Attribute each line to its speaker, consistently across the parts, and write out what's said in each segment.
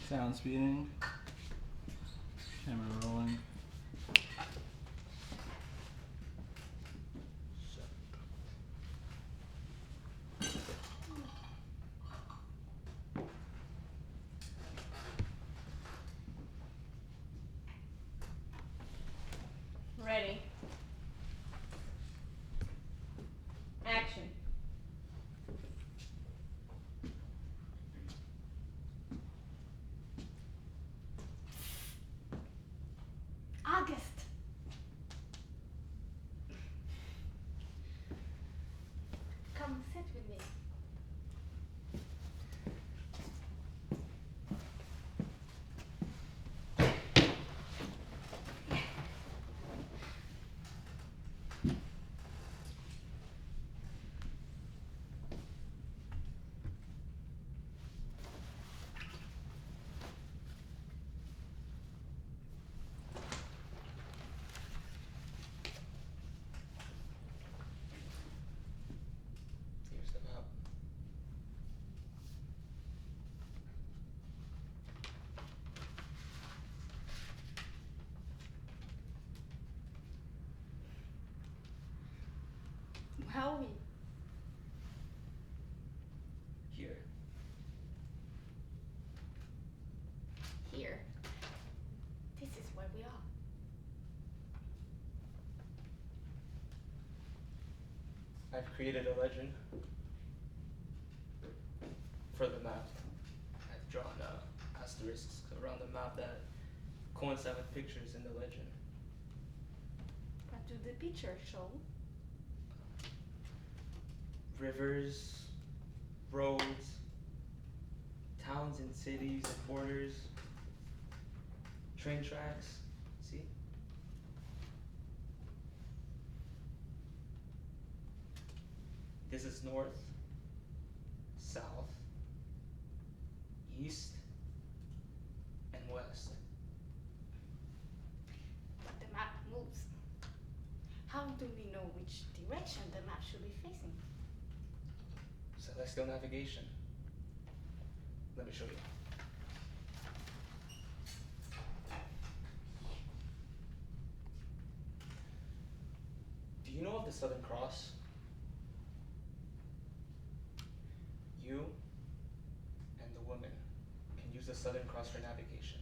Speaker 1: Sound speeding. Camera rolling.
Speaker 2: Ready. Action.
Speaker 3: August. Come sit with me.
Speaker 4: Here's the map.
Speaker 3: Where are we?
Speaker 4: Here.
Speaker 3: Here. This is where we are.
Speaker 4: I've created a legend for the map. I've drawn asterisks around the map that coincide with pictures in the legend.
Speaker 3: What do the pictures show?
Speaker 4: Rivers, roads, towns and cities and borders, train tracks. See? This is north, south, east, and west.
Speaker 3: But the map moves. How do we know which direction the map should be facing?
Speaker 4: Celestial navigation. Let me show you. Do you know of the Southern Cross? You and the woman can use the Southern Cross for navigation.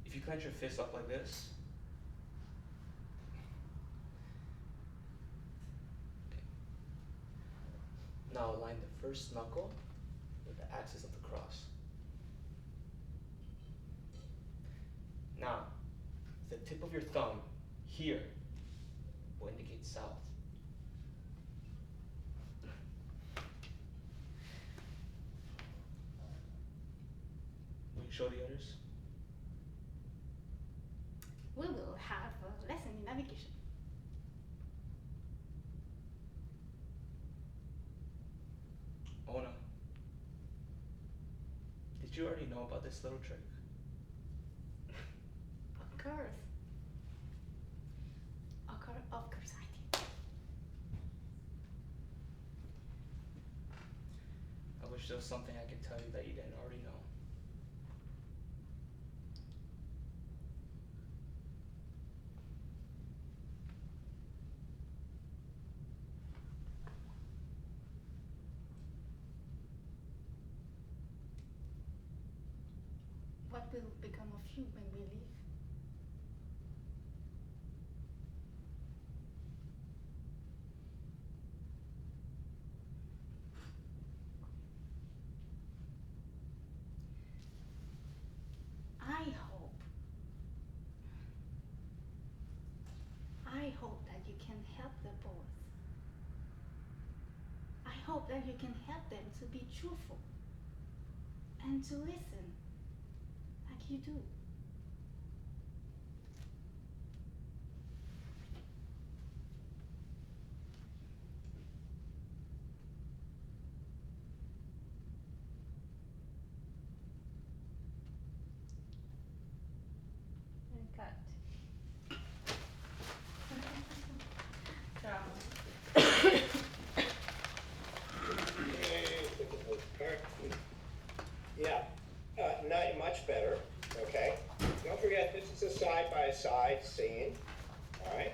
Speaker 4: If you clench your fist up like this, now align the first knuckle with the axis of the cross. Now, the tip of your thumb here will indicate south. Will you show the others?
Speaker 3: We will have a lesson in navigation.
Speaker 4: Oh no. Did you already know about this little trick?
Speaker 3: Of course. Of course I did.
Speaker 4: I wish there was something I could tell you that you didn't already know.
Speaker 3: What will become of you when we leave? I hope that you can help the boys. I hope that you can help them to be truthful and to listen like you do.
Speaker 2: And cut. Drama.
Speaker 5: Yeah. much better, okay? Don't forget, this is a side-by-side scene, all right?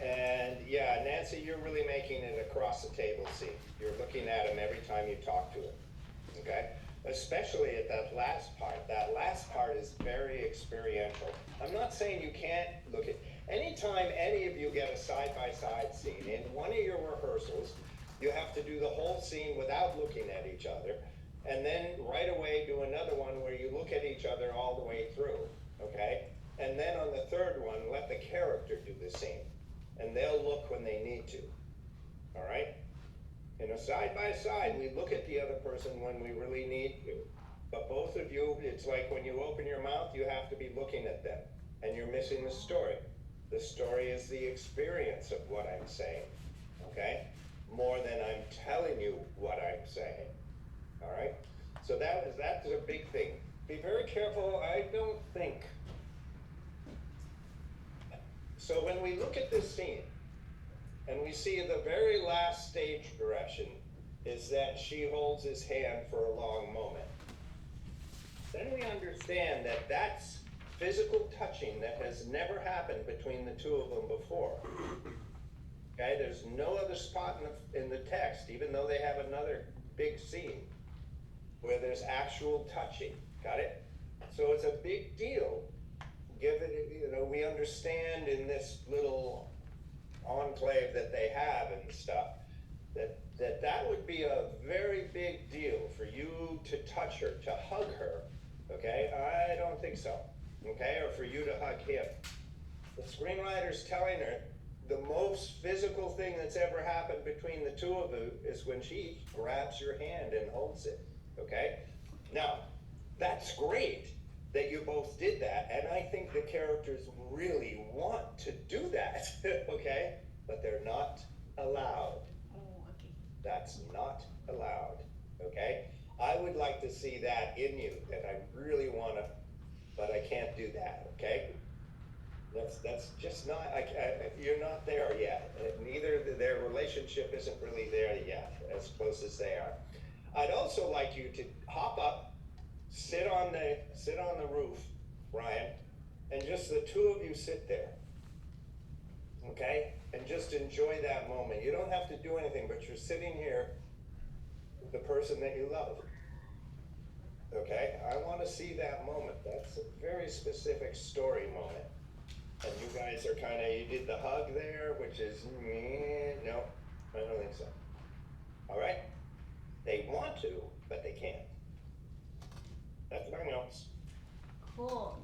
Speaker 5: And yeah, Nancy, you're really making it across the table scene. You're looking at him every time you talk to him, okay? Especially at that last part. That last part is very experiential. I'm not saying you can't look at, anytime any of you get a side-by-side scene, in one of your rehearsals, you have to do the whole scene without looking at each other, and then right away do another one where you look at each other all the way through, okay? And then on the third one, let the character do the scene, and they'll look when they need to, all right? In a side-by-side, we look at the other person when we really need to. But both of you, it's like when you open your mouth, you have to be looking at them, and you're missing the story. The story is the experience of what I'm saying, okay? More than I'm telling you what I'm saying, all right? So that's a big thing. Be very careful, I don't think. So when we look at this scene, and we see the very last stage direction is that she holds his hand for a long moment. Then we understand that that's physical touching that has never happened between the two of them before. Okay, there's no other spot in the text, even though they have another big scene where there's actual touching. Got it? So it's a big deal. Given, you know, we understand in this little enclave that they have and stuff, that would be a very big deal for you to touch her, to hug her, okay? I don't think so, okay? Or for you to hug him. The screenwriter's telling her the most physical thing that's ever happened between the two of you is when she grabs your hand and holds it, okay? Now, that's great that you both did that, and I think the characters really want to do that, okay? But they're not allowed.
Speaker 3: Oh, okay.
Speaker 5: That's not allowed, okay? I would like to see that in you, and I really want to, but I can't do that, okay? That's just not, you're not there yet. Neither, their relationship isn't really there yet, as close as they are. I'd also like you to hop up, sit on the roof, Ryan, and just the two of you sit there, okay? And just enjoy that moment. You don't have to do anything, but you're sitting here with the person that you love, okay? I want to see that moment. That's a very specific story moment. And you guys are kind of, you did the hug there, which is, no, I don't think so. All right? They want to, but they can't. That's my notes.
Speaker 2: Cool.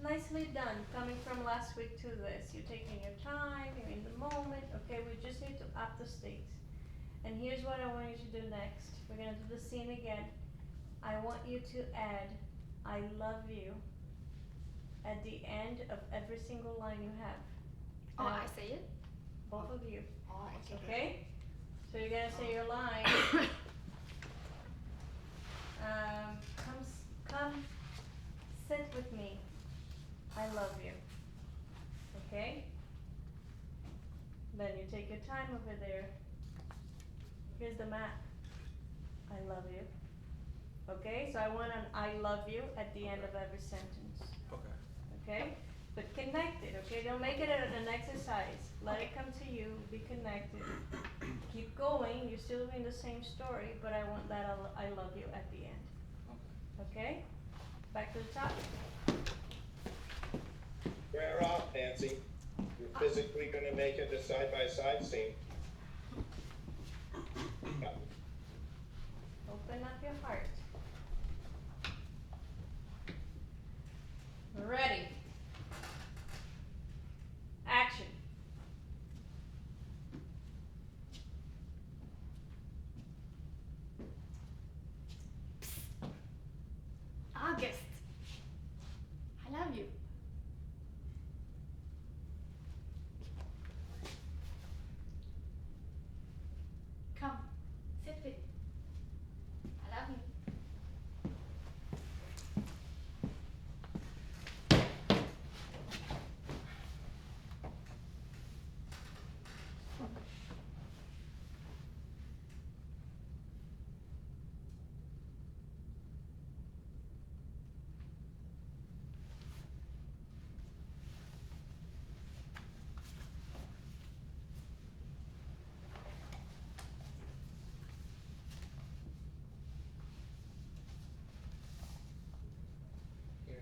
Speaker 2: Nicely done. Coming from last week to this. You're taking your time, you're in the moment. Okay, we just need to up the stakes. And here's what I want you to do next. We're gonna do the scene again. I want you to add, I love you, at the end of every single line you have.
Speaker 3: Oh,
Speaker 2: Now,
Speaker 3: I say it?
Speaker 2: both of you.
Speaker 3: Oh, okay.
Speaker 2: Okay? So you're gonna say your line. Come sit with me. I love you. Okay? Then you take your time over there. Here's the map. I love you. Okay? So I want an I love you at the end of every sentence.
Speaker 4: Okay.
Speaker 2: Okay? But connect it, okay? Don't make it an exercise. Let it come to you, be connected. Keep going, you're still doing the same story, but I want that I love you at the end. Okay? Back to the top.
Speaker 5: Square off, Nancy. You're physically gonna make it a side-by-side scene. Yeah.
Speaker 2: Open up your heart. Ready. Action.
Speaker 3: August. I love you. Come, sit with me. I love you.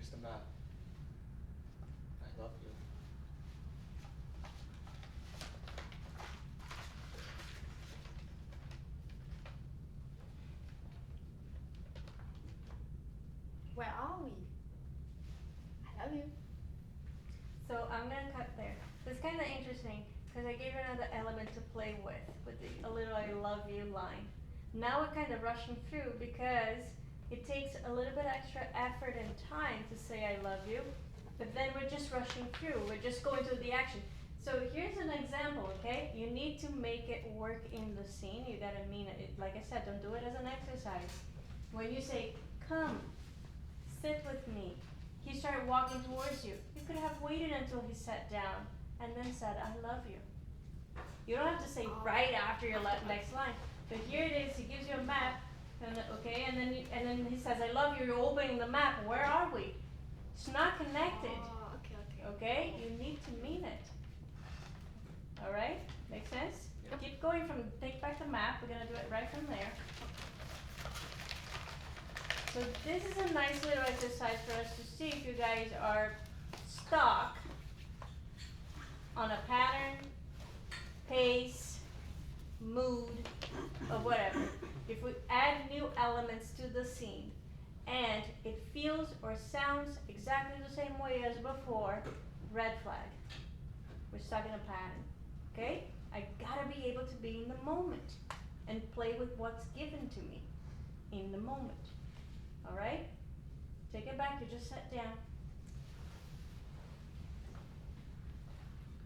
Speaker 4: Here's the map. I love you.
Speaker 3: Where are we? I love you.
Speaker 2: So I'm gonna cut there. It's kinda interesting, cause I gave her another element to play with the, a little I love you line. Now we're kinda rushing through because it takes a little bit extra effort and time to say I love you, but then we're just rushing through, we're just going through the action. So here's an example, okay? You need to make it work in the scene, you gotta mean it. Like I said, don't do it as an exercise. When you say, come, sit with me, he started walking towards you. You could have waited until he sat down and then said, I love you. You don't have to say right after your next line. But here it is, he gives you a map, and okay, and then he says, I love you, you're opening the map. Where are we? It's not connected.
Speaker 3: Oh, okay.
Speaker 2: Okay? You need to mean it. Alright? Make sense?
Speaker 4: Yep.
Speaker 2: Keep going from, take back the map, we're gonna do it right from there. So this is a nice little exercise for us to see if you guys are stuck on a pattern, pace, mood, or whatever. If we add new elements to the scene and it feels or sounds exactly the same way as before, red flag. We're stuck in a pattern, okay? I gotta be able to be in the moment and play with what's given to me in the moment. Alright? Take it back, you just sat down.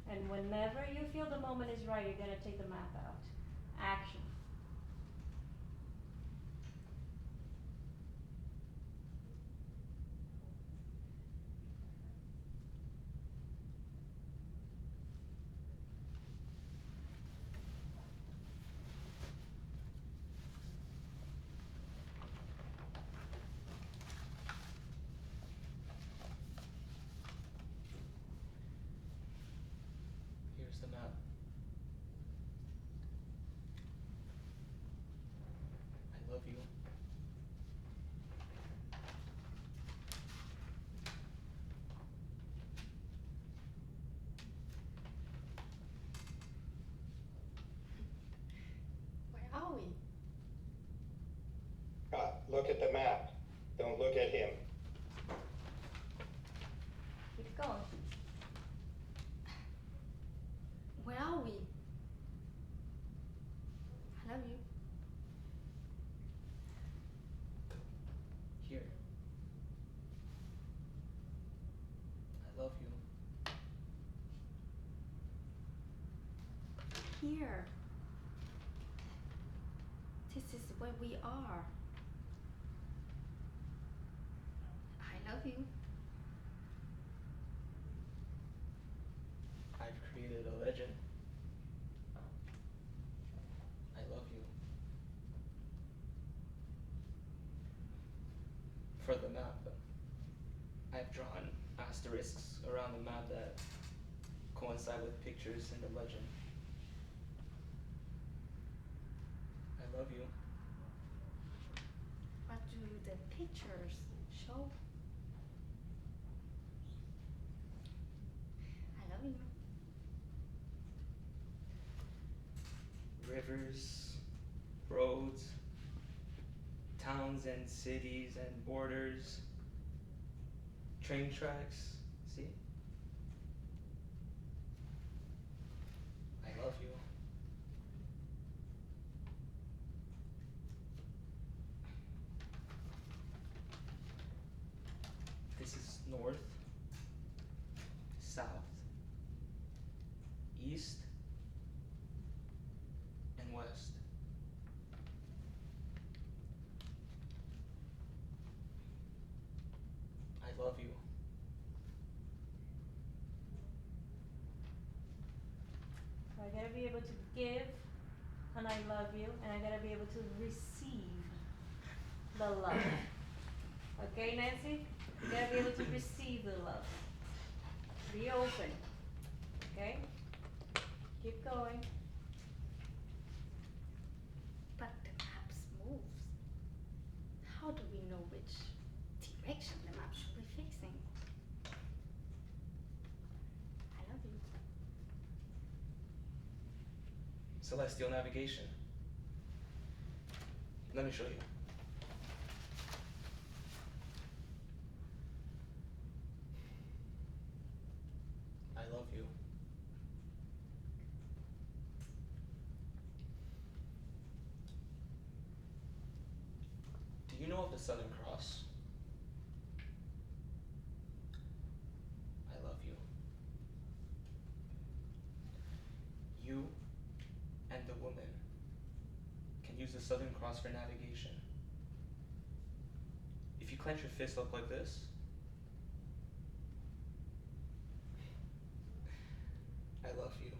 Speaker 2: And whenever you feel the moment is right, you're gonna take the map out. Action.
Speaker 4: Here's the map. I love you.
Speaker 3: Where are we?
Speaker 5: Look at the map. Don't look at him.
Speaker 2: Keep going.
Speaker 3: Where are we? I love you.
Speaker 4: Here. I love you.
Speaker 3: Here. This is where we are. I love you.
Speaker 4: I've created a legend. I love you. For the map, I've drawn asterisks around the map that coincide with pictures in the legend. I love you.
Speaker 3: What do the pictures show? I love you.
Speaker 4: Rivers, roads, towns and cities and borders, train tracks, see? I love you. This is north, south, east, and west. I love you.
Speaker 2: So I gotta be able to give and I love you, and I gotta be able to receive the love. Okay, Nancy? You gotta be able to receive the love. Be open. Okay? Keep going.
Speaker 3: But the map moves. How do we know which direction the actually fixing. I love you.
Speaker 4: Celestial navigation. Let me show you. I love you. Do you know of the Southern Cross? I love you. You and the woman can use the Southern Cross for navigation. If you clench your fist up like this, I love you.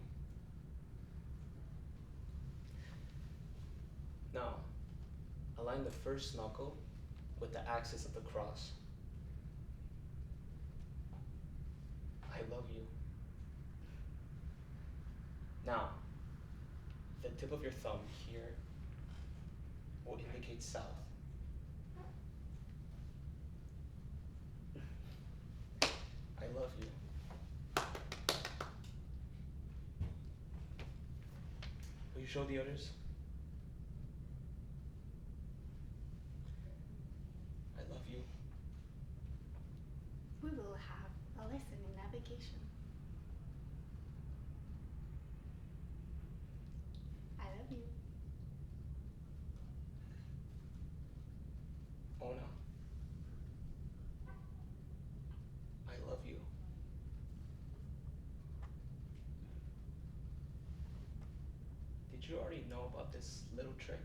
Speaker 4: Now, align the first knuckle with the axis of the cross. I love you. Now, the tip of your thumb here will indicate south. I love you. Will you show the others? I love you.
Speaker 3: We will have a lesson in navigation. I love you.
Speaker 4: Ona. I love you. Did you already know about this little trick?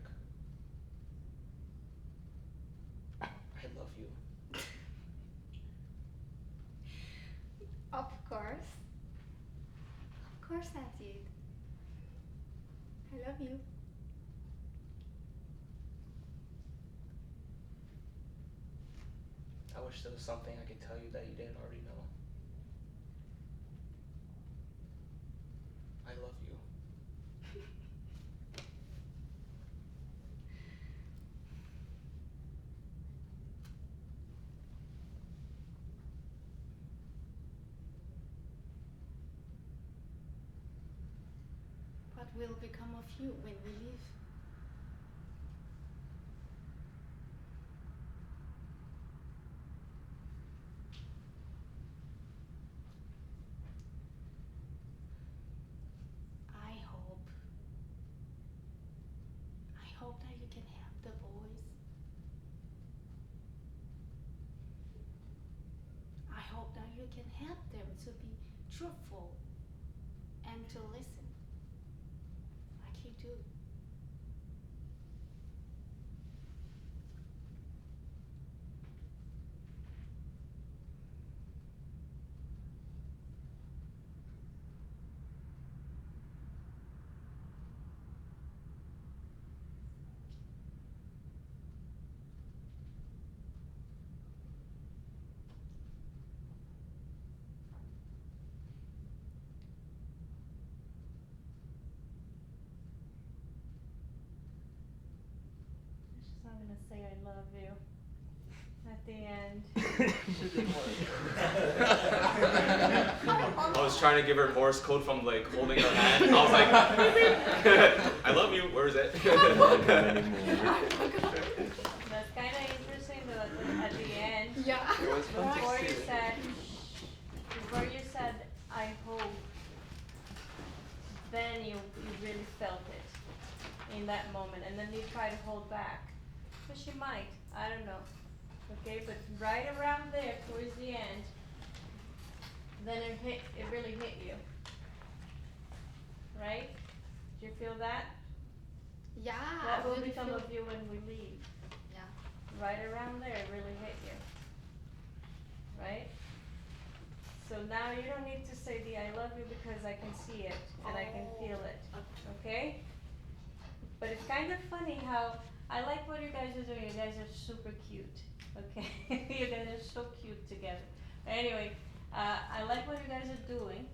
Speaker 4: I love you.
Speaker 3: Of course. Of course I did. I love you.
Speaker 4: I wish there was something I could tell you that you didn't already know. I love you.
Speaker 3: What will become of you when we leave? I hope that you can help the boys. I hope that you can help them to be truthful and to listen like you do.
Speaker 2: She's not gonna say I love you at the end.
Speaker 4: I was trying to give her Morse code from like holding her hand. I was like, I love you. Where is it?
Speaker 2: That's kind of interesting that at the end,
Speaker 3: Yeah.
Speaker 4: It was fun to
Speaker 2: before
Speaker 4: see.
Speaker 2: you said, I hope, then you really felt it in that moment, and then you try to hold back. But she might, I don't know. Okay, but right around there, towards the end, then it really hit you. Right? Did you feel that?
Speaker 3: Yeah.
Speaker 2: What
Speaker 3: I
Speaker 2: will
Speaker 3: really
Speaker 2: become
Speaker 3: feel-
Speaker 2: of you when we leave?
Speaker 3: Yeah.
Speaker 2: Right around there, it really hit you. Right? So now you don't need to say the I love you because I can see it and I can feel it. Okay? But it's kind of funny how I like what you guys are doing. You guys are super cute. Okay? You guys are so cute together. Anyway, I like what you guys are doing.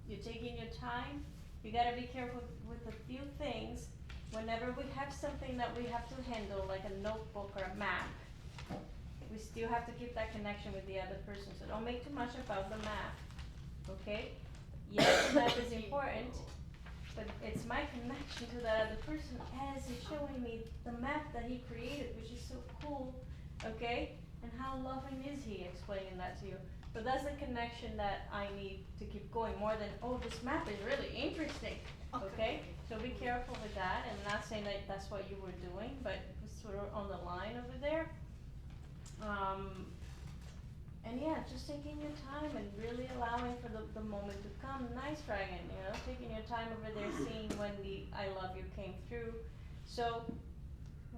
Speaker 2: You're taking your time. You gotta be careful with a few things. Whenever we have something that we have to handle, like a notebook or a map, we still have to keep that connection with the other person, so don't make too much about the map, okay? Yes, the map is important, but it's my connection to that other person as he's showing me the map that he created, which is so cool, okay? And how loving is he explaining that to you? So that's the connection that I need to keep going, more than, oh, this map is really interesting, okay? So be careful with that, and not saying that that's what you were doing, but it's sort of on the line over there. And yeah, just taking your time and really allowing for the moment to come. Nice, Dragon, you know, taking your time over there, seeing when the I love you came through. So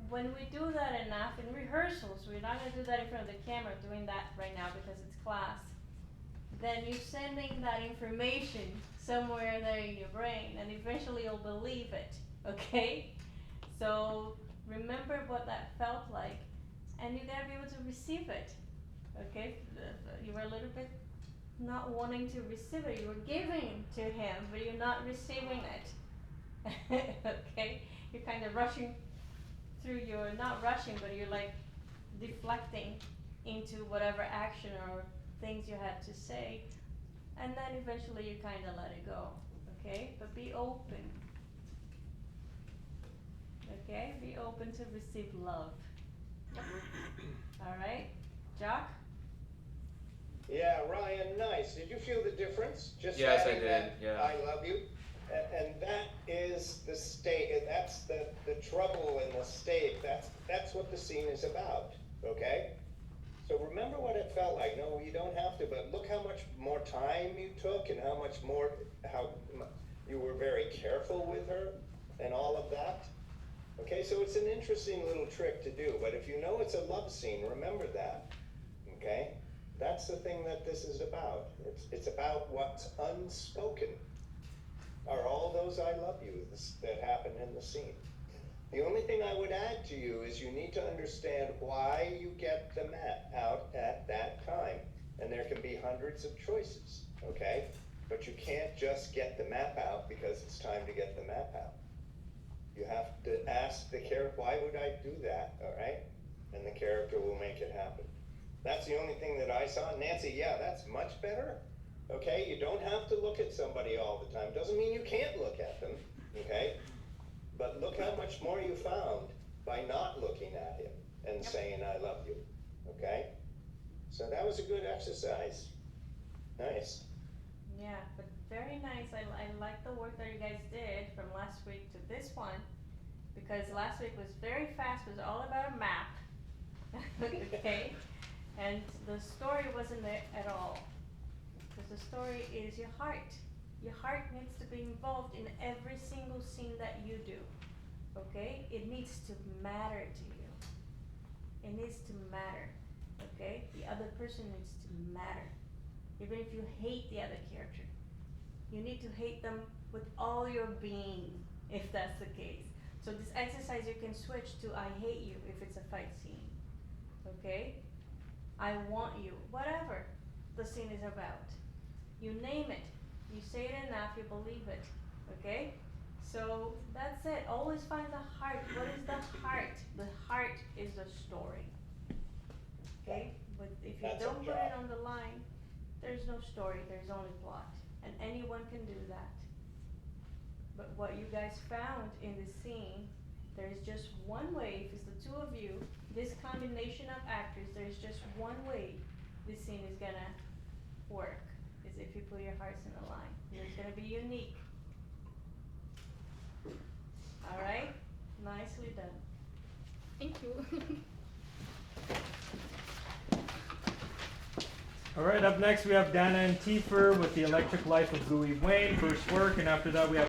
Speaker 2: when we do that enough in rehearsals, we're not gonna do that in front of the camera, doing that right now because it's class. Then you're sending that information somewhere there in your brain, and eventually you'll believe it, okay? So remember what that felt like, and you gotta be able to receive it, okay? You were a little bit not wanting to receive it, you were giving to him, but you're not receiving it, okay? You're kind of rushing through your, not rushing, but you're like deflecting into whatever action or things you had to say, and then eventually you kind of let it go, okay? But be open, okay? Be open to receive love. All right, Jock?
Speaker 5: Yeah, Ryan, nice. Did you feel the difference? Just
Speaker 4: Yes, I
Speaker 5: adding
Speaker 4: did,
Speaker 5: that
Speaker 4: yeah.
Speaker 5: I love you. And that is the state, that's the trouble in the state. That's what the scene is about, okay? So remember what it felt like. No, you don't have to, but look how much more time you took and how you were very careful with her and all of that. Okay, so it's an interesting little trick to do, but if you know it's a love scene, remember that, okay? That's the thing that this is about. It's about what's unspoken, are all those I love yous that happen in the scene. The only thing I would add to you is you need to understand why you get the map out at that time. And there can be hundreds of choices, okay? But you can't just get the map out because it's time to get the map out. You have to ask the character, why would I do that, all right? And the character will make it happen. That's the only thing that I saw. Nancy, yeah, that's much better, okay? You don't have to look at somebody all the time. Doesn't mean you can't look at them, okay? But look how much more you found by not looking at him and saying, I love you, okay? So that was a good exercise. Nice.
Speaker 2: Yeah, but very nice. I like the work that you guys did from last week to this one, because last week was very fast, it was all about a map, okay? And the story wasn't there at all, because the story is your heart. Your heart needs to be involved in every single scene that you do, okay? It needs to matter to you. It needs to matter, okay? The other person needs to matter. Even if you hate the other character, you need to hate them with all your being, if that's the case. So this exercise you can switch to I hate you if it's a fight scene, okay? I want you, whatever the scene is about. You name it. You say it enough, you believe it, okay? So that's it. Always find the heart. What is the heart? The heart is the story, okay? But if you
Speaker 5: That's a
Speaker 2: don't put
Speaker 5: job.
Speaker 2: it on the line, there's no story, there's only plot. And anyone can do that. But what you guys found in this scene, there's just one way, if it's the two of you, this combination of actors, there's just one way this scene is gonna work. Is if you put your hearts in the line. It's gonna be unique. Alright? Nicely done.
Speaker 3: Thank you.
Speaker 1: All right, up next we have Dana and Tiefer with The Electric Life of Gooey Wayne, first work, and after that we have